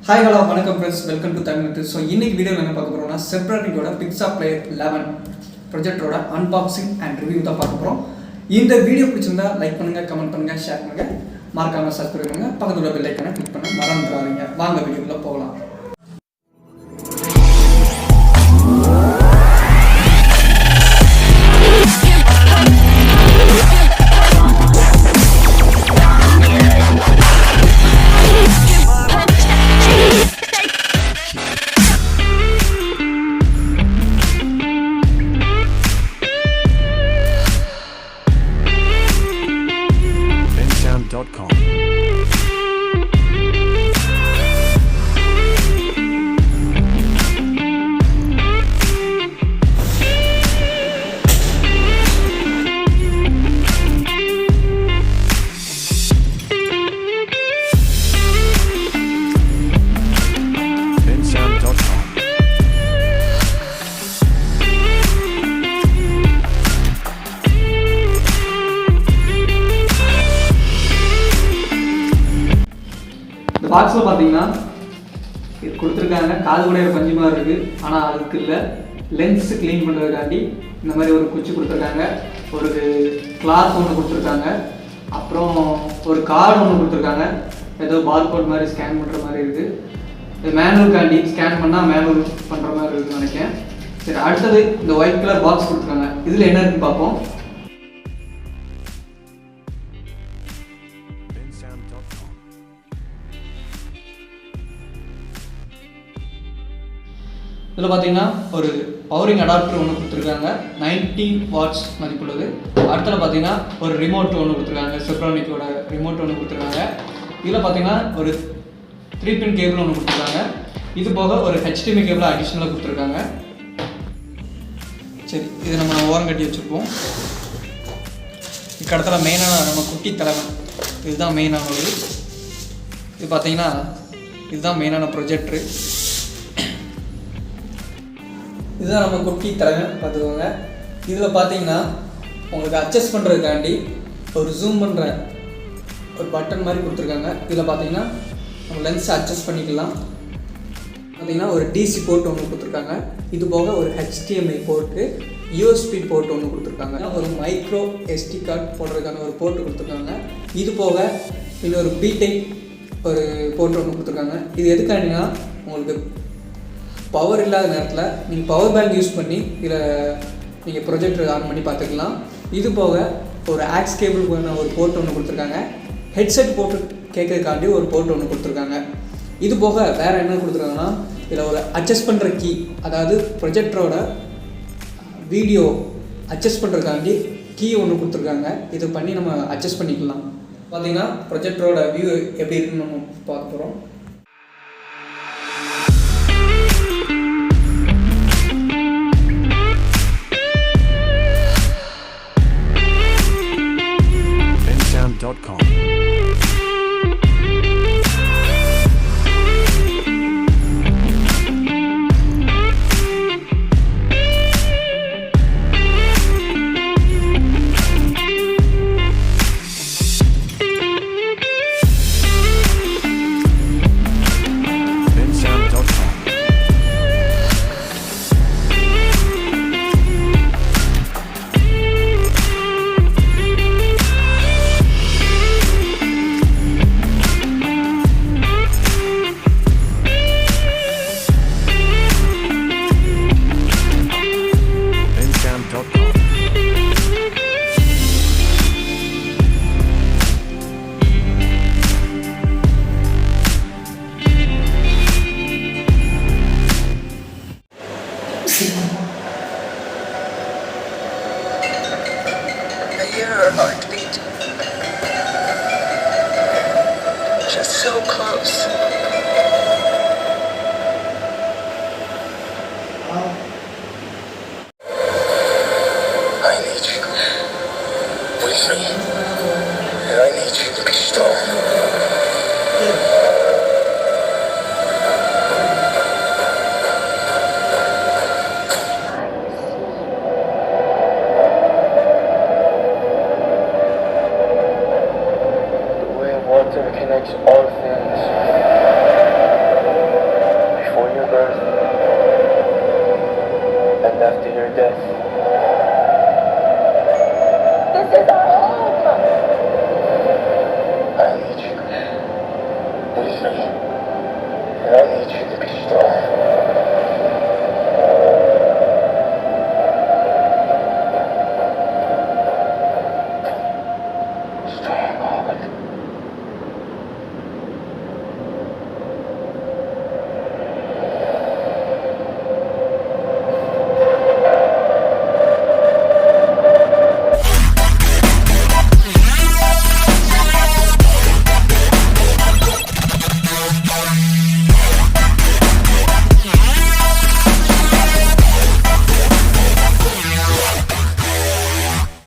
Hi, hello, welcome friends, welcome to Tamil. So, in this video, we will talk about Zebronics PIXAPLAY 11 projector unboxing and review. In this video, like, comment, share, subscribe, and click the bell icon. Click video. பாக்ஸ்ல பாத்தீங்கன்னா இது கொடுத்திருக்காங்க காது கூட பஞ்சு மாதிரி இருக்கு ஆனா அதுக்கு இல்ல லென்ஸ் க்ளீன் பண்றதுக்காண்டி இந்த மாதிரி ஒரு குச்சி கொடுத்திருக்காங்க ஒரு கிளாத் ஒன்னு கொடுத்திருக்காங்க அப்புறம் ஒரு கார்டு ஒன்னு கொடுத்திருக்காங்க ஏதோ பார்கோட் மாதிரி ஸ்கேன் பண்ற மாதிரி இருக்கு இது மேனுவல் காண்டி ஸ்கேன் பண்ணா மேனுவல் பண்ற மாதிரி இருக்குன்னு நினைக்கிறேன் சரி அடுத்து இந்த ஒயிட் கலர் பாக்ஸ் கொடுத்திருக்காங்க இதுல என்ன இருக்குன்னு பாப்போம் இதில் பார்த்தீங்கன்னா ஒரு பவரிங் அடாப்டர் ஒன்று கொடுத்துருக்காங்க 90 வாட்ஸ் மதிப்புள்ளது அடுத்தது பார்த்தீங்கன்னா ஒரு ரிமோட் ஒன்று கொடுத்துருக்காங்க செப்ரானிக்கோட ரிமோட் ஒன்று கொடுத்துருக்காங்க இதில் பார்த்தீங்கன்னா ஒரு 3 பின் கேபிள் ஒன்று கொடுத்துருக்காங்க இது போக ஒரு HDMI கேபிள் அடிஷ்னலாக கொடுத்துருக்காங்க சரி இது நம்ம ஓரம் கட்டி வச்சுருப்போம் இடத்துல மெயினான நம்ம குட்டி தலைவன் இதுதான் மெயினானது இது பார்த்தீங்கன்னா இதுதான் மெயினான ப்ரொஜெக்டரு இதுதான் நம்ம குட்டி தலைவன் பார்த்துக்கோங்க இதில் பார்த்தீங்கன்னா உங்களுக்கு அட்ஜஸ்ட் பண்ணுறதுக்காண்டி ஒரு ஜூம் பண்ணுற ஒரு பட்டன் மாதிரி கொடுத்துருக்காங்க இதில் பார்த்தீங்கன்னா நம்ம லென்ஸை அட்ஜஸ்ட் பண்ணிக்கலாம் பார்த்தீங்கன்னா ஒரு டிசி போர்ட் ஒன்று கொடுத்துருக்காங்க இது போக ஒரு HDMI போர்ட்டு USB போர்ட் ஒன்று கொடுத்துருக்காங்க ஒரு மைக்ரோ SD கார்டு போடுறதுக்கான ஒரு போர்ட்டு கொடுத்துருக்காங்க இது போக இன்னொரு B-type ஒரு போர்ட் ஒன்று கொடுத்துருக்காங்க இது எதுக்காண்டினா உங்களுக்கு பவர் இல்லாத நேரத்தில் நீங்கள் பவர் பேங்க் யூஸ் பண்ணி இதில் நீங்கள் ப்ரொஜெக்டர் ஆன் பண்ணி பார்த்துக்கலாம் இது போக ஒரு ஆக்ஸ் கேபிள் ஒரு போர்ட் ஒன்று கொடுத்துருக்காங்க ஹெட்செட் போட்டு கேட்கறதுக்காண்டி ஒரு போர்ட் ஒன்று கொடுத்துருக்காங்க இது போக வேறு என்ன கொடுத்துருக்காங்கன்னா இதில் ஒரு அட்ஜஸ்ட் பண்ணுற கீ அதாவது ப்ரொஜெக்டரோட வீடியோ அட்ஜஸ்ட் பண்ணுறதுக்காண்டி கீ ஒன்று கொடுத்துருக்காங்க இது பண்ணி நம்ம அட்ஜஸ்ட் பண்ணிக்கலாம் பார்த்தீங்கன்னா ப்ரொஜெக்டரோட வியூ எப்படி இருக்குன்னு நம்ம பார்க்க போகிறோம் .com Your heartbeat, just so close. I need you with me, and I need you to be strong. Connects all things. Bye.